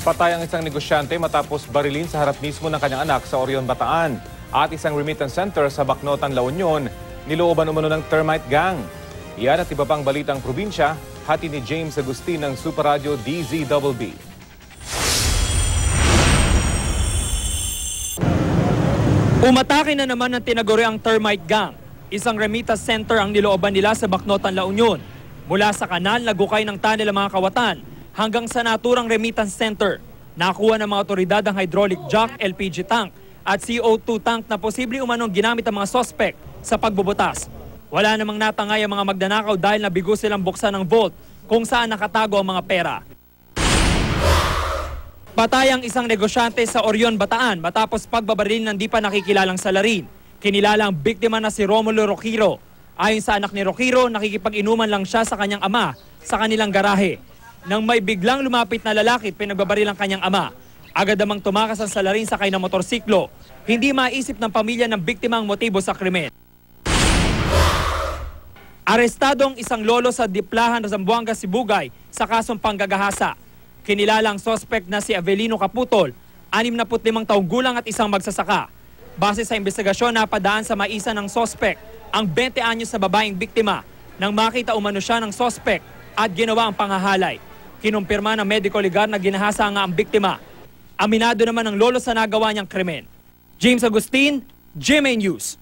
Patay ang isang negosyante matapos barilin sa harap mismo ng kanyang anak sa Orion, Bataan. At isang remittance center sa Bacnotan, La Union, nilooban umano ng termite gang. Yan at iba pang balitang probinsya, hati ni James Agustin ng Super Radio DZBB. Umatake na naman ng tinaguri ang termite gang. Isang remittance center ang nilooban nila sa Bacnotan, La Union. Mula sa kanal, nagukay ng tunnel ang mga kawatan hanggang sa naturang remittance center. Nakuha ng mga otoridad ang hydraulic jack, LPG tank at CO2 tank na posible umanong ginamit ang mga sospek sa pagbubutas. Wala namang natangay ang mga magnanakaw dahil nabigo silang buksan ng vault kung saan nakatago ang mga pera. Patay ang isang negosyante sa Orion, Bataan matapos pagbabaril ng di pa nakikilalang salarin. Kinilala ang biktima na si Romulo Roquiro. Ayon sa anak ni Roquiro, nakikipag-inuman lang siya sa kanyang ama sa kanilang garahe. Nang may biglang lumapit na lalaki at pinagbabaril ang kanyang ama, agad namang tumakas ang salarin sakay ng motorsiklo. Hindi maisip ng pamilya ng biktima ang motibo sa krimen. Arestado ang isang lolo sa Diplahan, Zamboanga, Sibugay sa kasong panggagahasa. Kinilala ang sospek na si Avelino Caputol, 65 taong gulang at isang magsasaka. Base sa investigasyon, napadaan sa maisa ng sospek ang 20 anyos na babaeng biktima nang makita umano siya ng sospek at ginawa ang panghahalay. Kinumpirma ng medical legal na ginahasa nga ang biktima. Aminado naman ng lolo sa nagawa niyang krimen. James Agustin, GMA News.